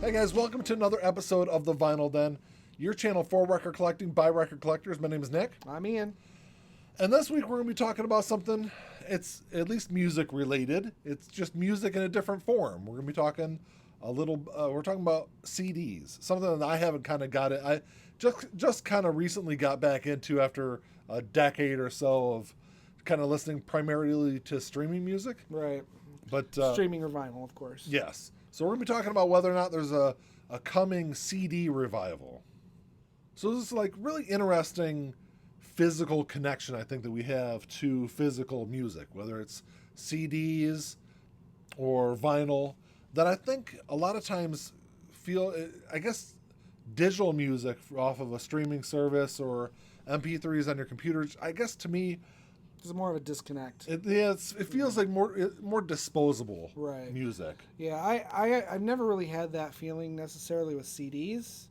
Hey guys, welcome to another episode of The Vinyl Den, your channel for record collecting by record collectors. My name is Nick. I'm Ian. And this week we're going to be talking about something, it's at least music related. It's just music in a different form. We're going to be talking we're talking about CDs. Something that I haven't kind of got it. I just kind of recently got back into after a decade or so of kind of listening primarily to streaming music. Right. But Streaming or vinyl, of course. yes. So we're going to be talking about whether or not there's a coming CD revival. So this is like really interesting physical connection I think that we have to physical music, whether it's CDs or vinyl, that I think a lot of times I guess digital music off of a streaming service or MP3s on your computer, I guess to me, It's more of a disconnect. it feels like more disposable Right. music. Yeah, I've never really had that feeling necessarily with CDs,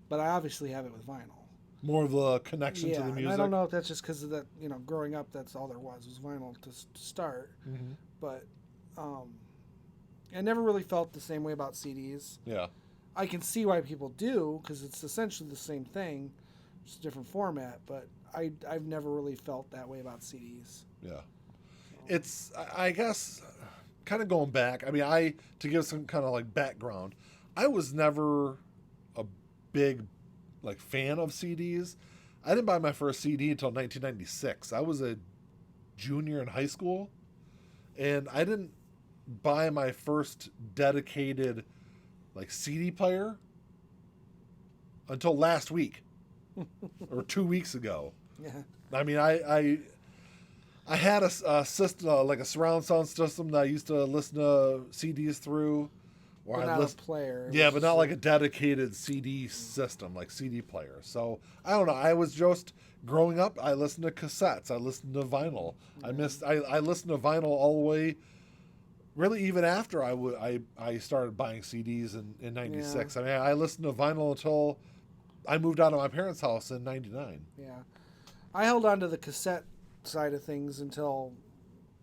but I obviously have it with vinyl. More of a connection to Yeah, the and music. I don't know if that's just because of that, growing up, that's all there was vinyl to start. Mm-hmm. But I never really felt the same way about CDs. Yeah. I can see why people do, because it's essentially the same thing, just a different format, but I've never really felt that way about CDs. Yeah. It's, I guess, kind of going back. I mean, to give some kind of like background, I was never a big like fan of CDs. I didn't buy my first CD until 1996. I was a junior in high school, and I didn't buy my first dedicated like CD player until last week or 2 weeks ago. Yeah. I mean, I had a system, like a surround sound system that I used to listen to CDs through. Or But I not listen, a player. yeah, but not like a dedicated CD system, like CD player. So I don't know. I was just growing up. I listened to cassettes. I listened to vinyl. I listened to vinyl all the way. Really, even after I started buying CDs in '96. Yeah. I mean, I listened to vinyl until I moved out of my parents' house in '99. Yeah. I held on to the cassette side of things until,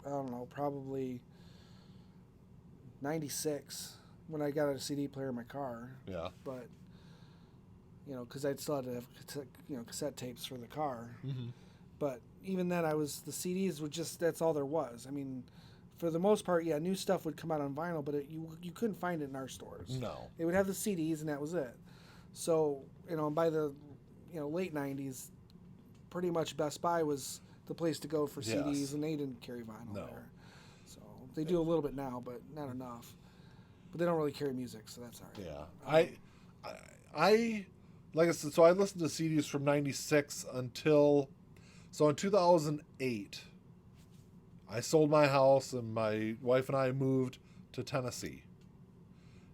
I don't know, probably 96 when I got a CD player in my car. Yeah. But, because I'd still had to have cassette tapes for the car. Mm-hmm. But even then, the CDs were just, that's all there was. I mean, for the most part, yeah, new stuff would come out on vinyl, but you couldn't find it in our stores. No. They would have the CDs, and that was it. So, by the, late 90s, pretty much Best Buy was the place to go for CDs, Yes. and they didn't carry vinyl No. there. So they do a little bit now, but not enough. But they don't really carry music, so that's all right. Yeah. I like I said, so I listened to CDs from 96 until, so in 2008, I sold my house and my wife and I moved to Tennessee.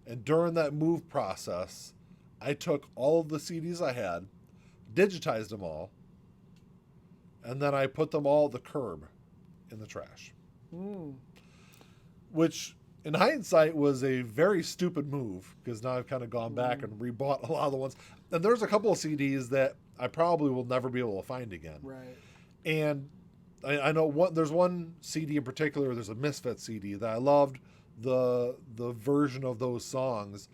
And during that move process, I took all of the CDs I had, digitized them all, and then I put them all at the curb in the trash. Mm. Which, in hindsight, was a very stupid move, because now I've kind of gone back and rebought a lot of the ones. And there's a couple of CDs that I probably will never be able to find again. Right. And I know there's one CD in particular, there's a Misfits CD that I loved the version of those songs.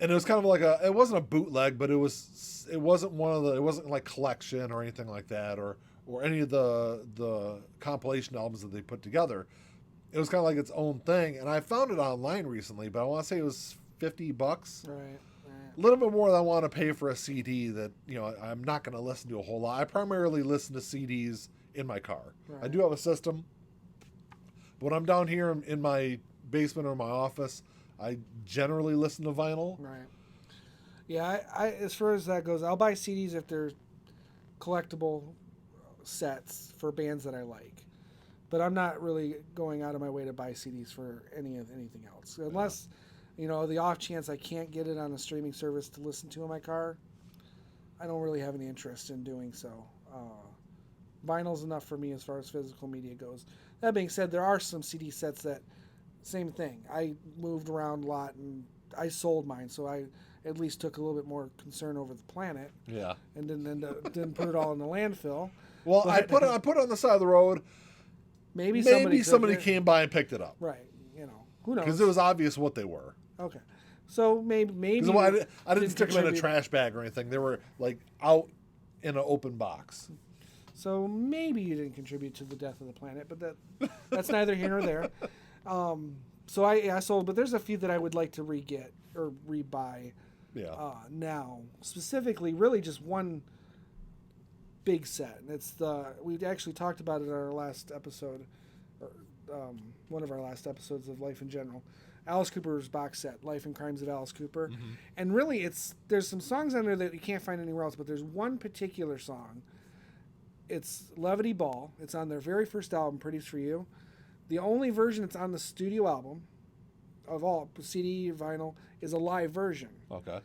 And it was kind of like it wasn't a bootleg, but it wasn't like collection or anything like that, or any of the compilation albums that they put together. It was kind of like its own thing, and I found it online recently, but I want to say it was $50. Right. A little bit more than I want to pay for a CD that, I'm not going to listen to a whole lot. I primarily listen to CDs in my car. Right. I do have a system, but when I'm down here in my basement or my office, I generally listen to vinyl. Right. Yeah, I as far as that goes, I'll buy CDs if they're collectible sets for bands that I like. But I'm not really going out of my way to buy CDs for anything else. Unless, the off chance I can't get it on a streaming service to listen to in my car, I don't really have any interest in doing so. Vinyl's enough for me as far as physical media goes. That being said, there are some CD sets that, same thing. I moved around a lot and I sold mine, so I at least took a little bit more concern over the planet. Yeah. And didn't put it all in the landfill. Well, But I put it on the side of the road. Maybe somebody came by and picked it up. Right. Who knows? Because it was obvious what they were. Okay. So maybe 'Cause, well, I didn't stick them in a contribute. trash bag or anything. They were like out in an open box. So maybe you didn't contribute to the death of the planet, but that's neither here nor there. So I sold, but there's a few that I would like to re-get or rebuy Yeah. now. Specifically, really just one big set. And it's we actually talked about it in our last episode, or one of our last episodes of Life in General. Alice Cooper's box set, Life and Crimes of Alice Cooper. Mm-hmm. And really, there's some songs on there that you can't find anywhere else, but there's one particular song. It's Levity Ball. It's on their very first album, Pretty's For You. The only version that's on the studio album of all CD, vinyl, is a live version. Okay.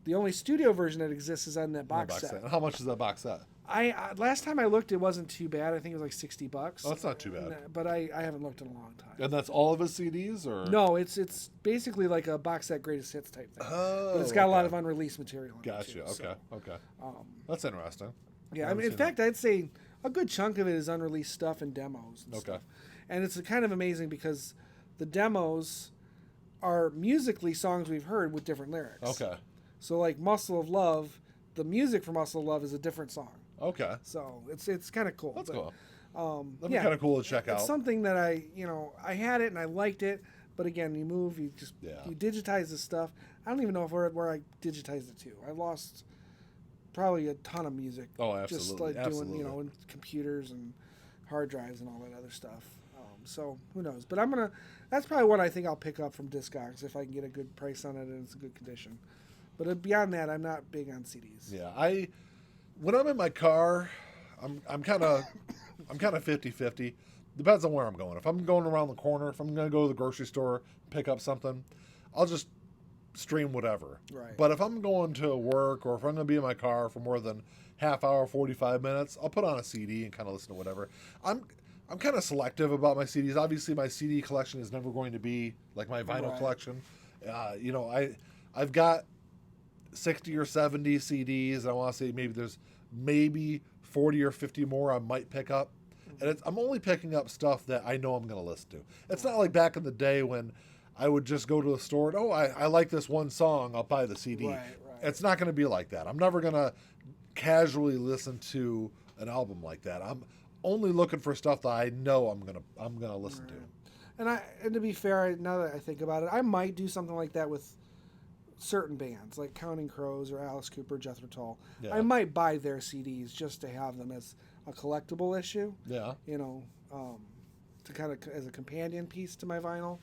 The only studio version that exists is on that box set. And how much is that box set? I last time I looked, it wasn't too bad. I think it was like $60. Oh, that's not too bad. But I haven't looked in a long time. And that's all of his CDs, or No, it's basically like a box set greatest hits type thing. Oh, But it's got a lot okay. of unreleased material in Gotcha. it too. Okay. So, Okay. That's interesting. yeah, I haven't mean, in seen fact, I'd say a good chunk of it is unreleased stuff and demos and Okay. stuff. And it's kind of amazing because the demos are musically songs we've heard with different lyrics. Okay. So like Muscle of Love, the music for Muscle of Love is a different song. Okay. So it's kind of cool. That's But, cool. That'd yeah, be kind of cool to check It's out. something that I had it and I liked it, but again, you move, you Yeah. you digitize this stuff. I don't even know where I digitized it to. I lost probably a ton of music. Oh, absolutely. Just like Absolutely. doing, in computers and hard drives and all that other stuff. So who knows? But that's probably what I think I'll pick up from Discogs if I can get a good price on it and it's in good condition. But beyond that, I'm not big on CDs. Yeah, when I'm in my car, I'm kind of 50-50. Depends on where I'm going. If I'm going around the corner, if I'm going to go to the grocery store, pick up something, I'll just stream whatever. Right. But if I'm going to work or if I'm going to be in my car for more than half hour, 45 minutes, I'll put on a CD and kind of listen to whatever. I'm kind of selective about my CDs. Obviously, my CD collection is never going to be like my vinyl Right. collection. I've got 60 or 70 CDs. I want to say there's 40 or 50 more I might pick up. And I'm only picking up stuff that I know I'm going to listen to. It's not like back in the day when I would just go to the store and, I like this one song, I'll buy the CD. Right. It's not going to be like that. I'm never going to casually listen to an album like that. I'm only looking for stuff that I know I'm gonna listen to. And to be fair, now that I think about it, I might do something like that with certain bands like Counting Crows or Alice Cooper, Jethro Tull. Yeah. I might buy their CDs just to have them as a collectible issue. Yeah. To kind of as a companion piece to my vinyl.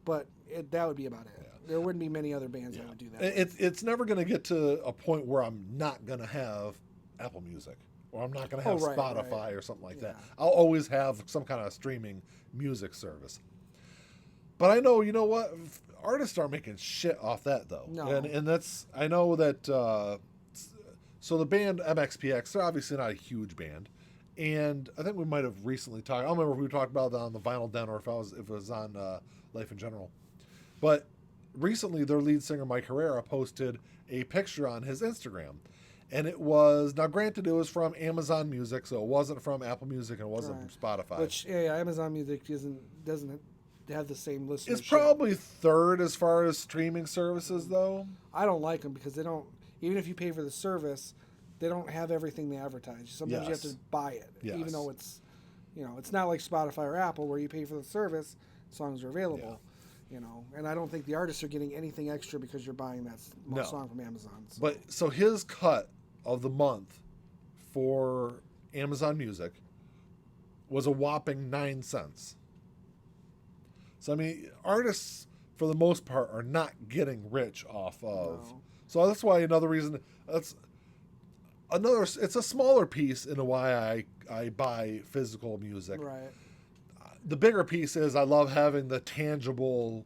But that would be about it. Yeah. There wouldn't be many other bands that would do that. It's never going to get to a point where I'm not going to have Apple Music or I'm not going to have Spotify right. or something like that. Yeah. I'll always have some kind of streaming music service. But I know, you know what? Artists aren't making shit off that though. No. And that's, I know that, so the band MXPX, they're obviously not a huge band. And I think we might have recently talked, I don't remember if we talked about that on the Vinyl Den or if it was on Life in General. But recently their lead singer Mike Herrera posted a picture on his Instagram. And it was, now granted it was from Amazon Music, so it wasn't from Apple Music and it wasn't Right. from Spotify. Which Amazon Music doesn't have the same listenership. It's probably third as far as streaming services though. I don't like them because they don't. Even if you pay for the service, they don't have everything they advertise. Sometimes you have Yes. to buy it, Yes. even though it's not like Spotify or Apple where you pay for the service, songs are available. And I don't think the artists are getting anything extra because you're buying that No. song from Amazon. So. But so his cut of the month for Amazon Music was a whopping 9 cents. So I mean, artists for the most part are not getting rich off of. No. So that's why another reason it's a smaller piece in why I buy physical music. Right. The bigger piece is I love having the tangible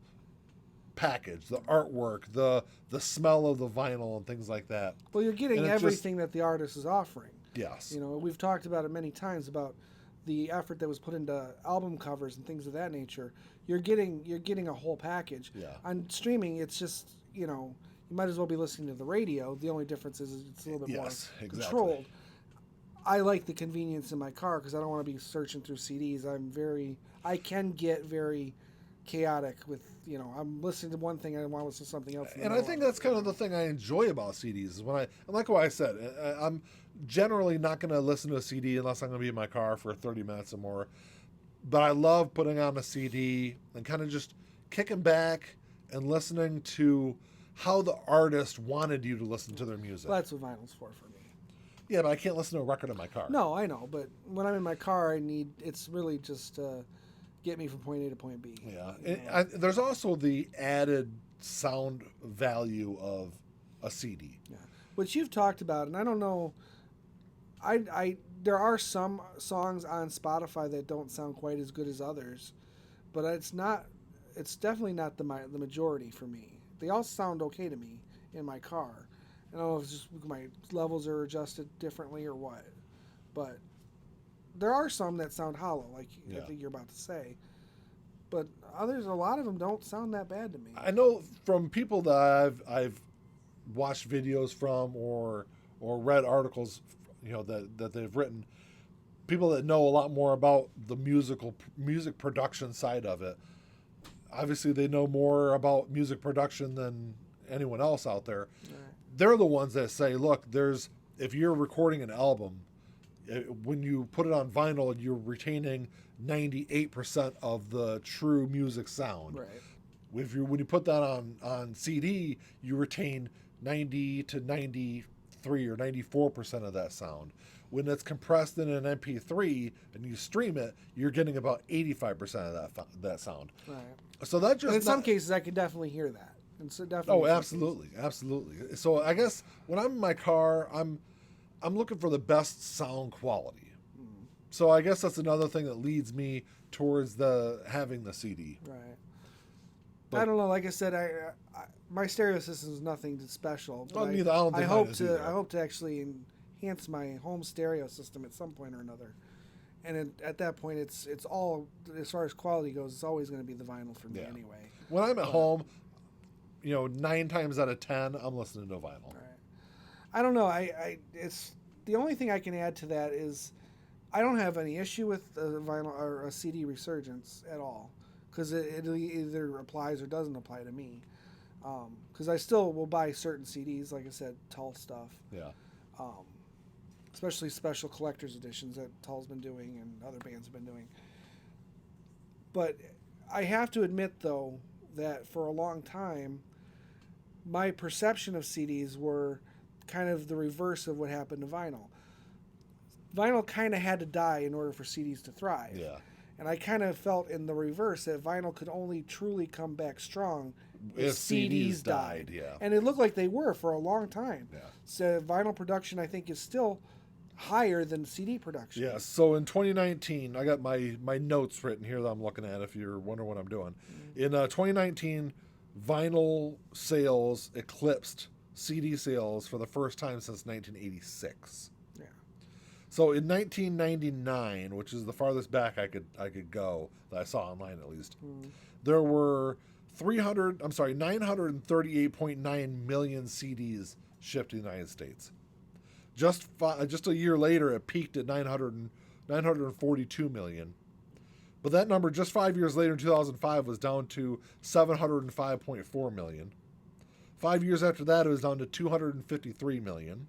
package, the artwork, the smell of the vinyl and things like that. Well, you're getting And it's everything that the artist is offering. Yes. We've talked about it many times about the effort that was put into album covers and things of that nature. You're getting a whole package. Yeah. On streaming, it's just you might as well be listening to the radio. The only difference is it's a little bit Yes, more exactly. controlled. I like the convenience in my car because I don't want to be searching through CDs. I can get very chaotic with, I'm listening to one thing and I want to listen to something else. And I think that's kind of the thing I enjoy about CDs is when and like what I said, I'm generally not going to listen to a CD unless I'm going to be in my car for 30 minutes or more. But I love putting on a CD and kind of just kicking back and listening to how the artist wanted you to listen to their music. Well, that's what vinyl's for me. Yeah, but I can't listen to a record in my car. No, I know, but when I'm in my car, it's really just get me from point A to point B. Yeah, there's also the added sound value of a CD. Yeah, which you've talked about, and I don't know. There are some songs on Spotify that don't sound quite as good as others, but it's definitely not the majority for me. They all sound okay to me in my car. I don't know if it's just my levels are adjusted differently or what, but there are some that sound hollow, like I think you're about to say. But a lot of them don't sound that bad to me. I know from people that I've watched videos from or read articles, that they've written, people that know a lot more about the music production side of it. Obviously, they know more about music production than anyone else out there. Right. They're the ones that say, look, if you're recording an album, when you put it on vinyl, you're retaining 98% of the true music sound. Right. When you put that on CD, you retain 90 to 93 or 94% of that sound. When it's compressed in an MP3 and you stream it, you're getting about 85% of that sound. Right. So that just and in some cases, I can definitely hear that. And so definitely. Oh, absolutely, absolutely. So I guess when I'm in my car, I'm looking for the best sound quality. So I guess that's another thing that leads me towards having the CD. Right. But, I don't know. Like I said, my stereo system is nothing special. But I hope to actually enhance my home stereo system at some point or another. And at that point, it's all, as far as quality goes, it's always going to be the vinyl for me anyway. When I'm at home, 9 times out of 10, I'm listening to vinyl. Right. I don't know. It's the only thing I can add to that is I don't have any issue with a vinyl or a CD resurgence at all, because it either applies or doesn't apply to me. Because I still will buy certain CDs, like I said, Tull stuff. Yeah. Especially special collector's editions that Tull's been doing and other bands have been doing. But I have to admit, though, that for a long time, my perception of CDs were kind of the reverse of what happened to vinyl. Vinyl kind of had to die in order for CDs to thrive. Yeah. And I kind of felt in the reverse that vinyl could only truly come back strong if CDs died. Yeah. And it looked like they were for a long time. Yeah. So vinyl production, I think, is still higher than CD production. Yeah. So in 2019, I got my notes written here that I'm looking at if you're wondering what I'm doing. Mm-hmm. In 2019, vinyl sales eclipsed CD sales for the first time since 1986. Yeah. So in 1999, which is the farthest back I could go that I saw online at least, there were 938.9 million CDs shipped in the United States. Just a year later, it peaked at 942 million. But that number just 5 years later in 2005 was down to 705.4 million. 5 years after that, it was down to 253 million.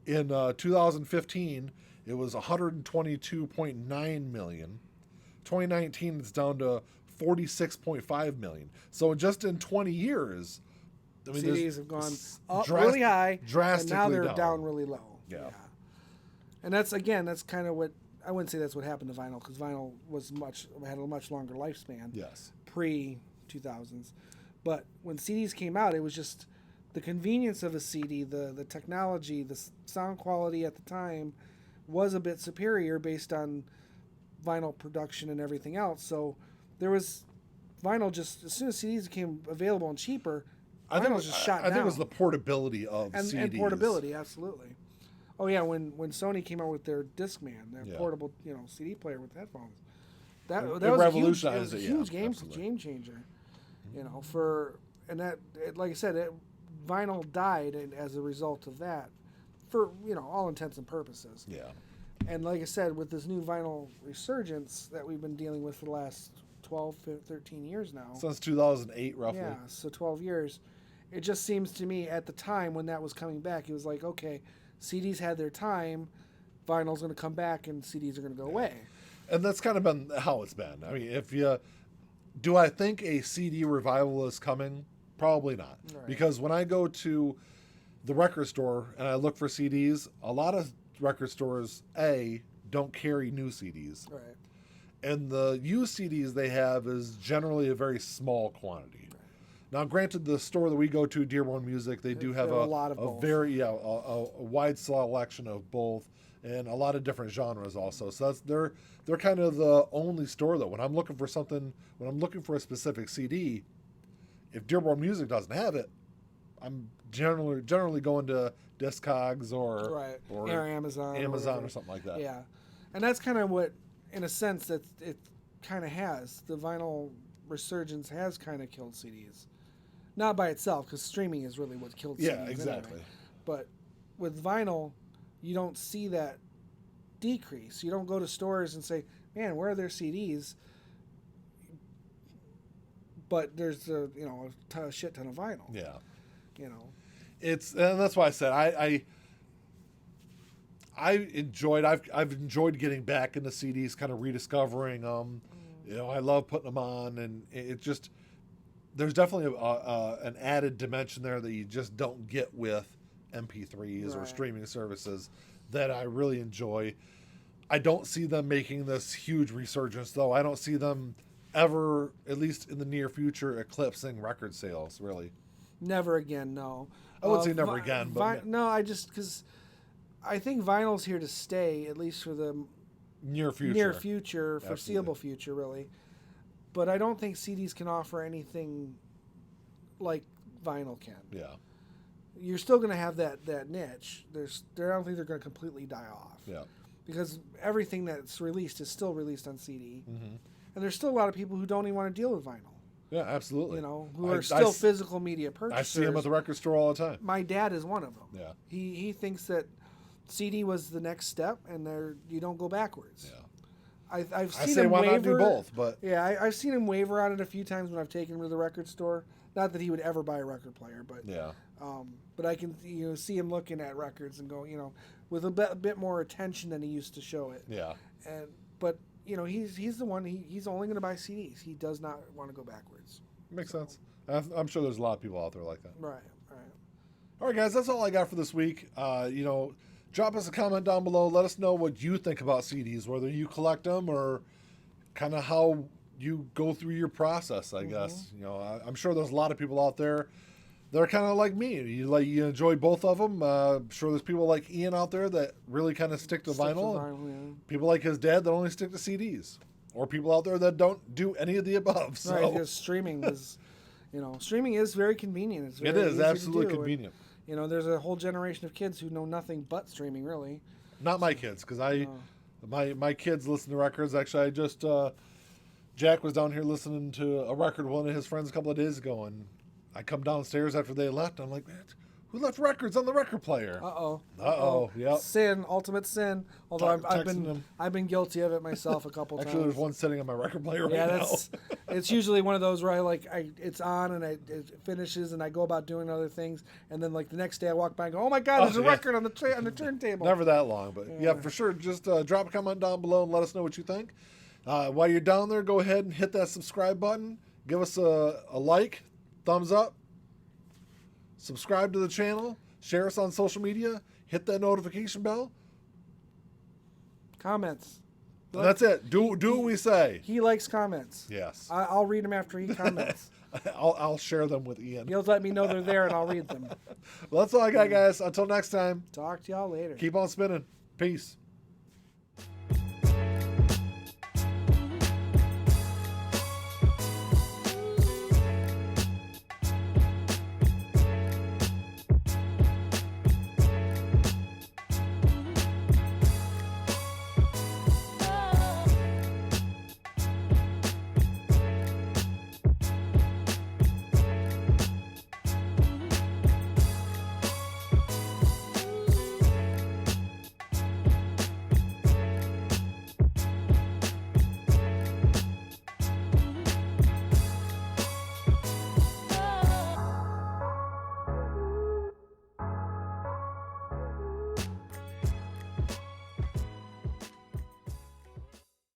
In 2015, it was 122.9 million. 2019, it's down to 46.5 million. So just in 20 years, CDs have gone up really high, drastically, and now they're down really low. Yeah. And that's kind of what, I wouldn't say that's what happened to vinyl, because vinyl had a much longer lifespan. Yes. Pre-2000s. But when CDs came out, it was just the convenience of a CD, the technology, the sound quality at the time was a bit superior based on vinyl production and everything else. So there was vinyl, just as soon as CDs became available and cheaper, vinyl was just shot down. I think it was the portability of CDs. And portability, absolutely. Oh yeah, when Sony came out with their Discman, their portable CD player with headphones, that was revolutionized a huge game changer. Like I said, vinyl died as a result of that, for all intents and purposes. Yeah. And like I said, with this new vinyl resurgence that we've been dealing with for the last 12, 13 years now. Since 2008, roughly. Yeah, so 12 years. It just seems to me at the time when that was coming back, it was like, okay, CDs had their time, vinyl's going to come back, and CDs are going to go away. And that's kind of been how it's been. I mean, do I think a CD revival is coming? Probably not. Right. Because when I go to the record store and I look for CDs, a lot of record stores, don't carry new CDs. Right. And the used CDs they have is generally a very small quantity. Right. Now, granted, the store that we go to, Dearborn Music, they do have a lot of both. a wide selection of both, and a lot of different genres also. So they're kind of the only store though. When I'm looking for a specific CD, if Dearborn Music doesn't have it, I'm generally going to Discogs or Amazon or something like that. Yeah, and that's kind of what, in a sense, that it kind of has. The vinyl resurgence has kind of killed CDs, not by itself, because streaming is really what killed CDs. Yeah, exactly. Anyway. But with vinyl, you don't see that decrease. You don't go to stores and say, "Man, where are their CDs?" But there's a shit ton of vinyl. Yeah. And that's why I said I've enjoyed getting back into CDs, kind of rediscovering them. I love putting them on, and it just, there's definitely an added dimension there that you just don't get with MP3s or streaming services that I really enjoy. I don't see them making this huge resurgence, though. I don't see them ever, at least in the near future, eclipsing record sales, really. Never again, no. I wouldn't say never again, but... because I think vinyl's here to stay, at least for the near future, foreseeable future, really. But I don't think CDs can offer anything like vinyl can. Yeah. You're still going to have that niche. I don't think they're going to completely die off. Yeah. Because everything that's released is still released on CD. Mm-hmm. And there's still a lot of people who don't even want to deal with vinyl. Yeah, absolutely. Who are still physical media purchasers. I see them at the record store all the time. My dad is one of them. Yeah. He thinks that CD was the next step, and you don't go backwards. Yeah. I've seen I say him why waver. not do both, but yeah, I've seen him waver on it a few times when I've taken him to the record store. Not that he would ever buy a record player, but yeah. But I can see him looking at records and go, with a bit more attention than he used to show it. Yeah. But he's the one. He's only going to buy CDs. He does not want to go backwards. Makes sense. I'm sure there's a lot of people out there like that. Right. All right, guys, that's all I got for this week. Drop us a comment down below. Let us know what you think about CDs, whether you collect them or kind of how you go through your process, I guess. I'm sure there's a lot of people out there that are kind of like me. You enjoy both of them. I'm sure there's people like Ian out there that really kind of stick to vinyl. Yeah. People like his dad that only stick to CDs. Or people out there that don't do any of the above. So. Right, because streaming is, streaming is very convenient. It's very it is easy absolutely to do. convenient. And, there's a whole generation of kids who know nothing but streaming, really. Not my kids, because my kids listen to records. Actually, I just Jack was down here listening to a record with one of his friends a couple of days ago, and I come downstairs after they left. I'm like, man, who left records on the record player? Yep. Sin, ultimate sin. Although I've been guilty of it myself a couple times. Actually, there's one sitting on my record player right now. It's usually one of those where it's on and it finishes and I go about doing other things, and then the next day I walk by and go, oh my God, there's a record on the turntable. Never that long, but yeah, for sure. Just drop a comment down below and let us know what you think. While you're down there, go ahead and hit that subscribe button. Give us a like, thumbs up. Subscribe to the channel, share us on social media, hit that notification bell. Comments. And that's it. Do what we say. He likes comments. Yes. I'll read them after he comments. I'll share them with Ian. He'll let me know they're there and I'll read them. Well, that's all I got, guys. Until next time. Talk to y'all later. Keep on spinning. Peace.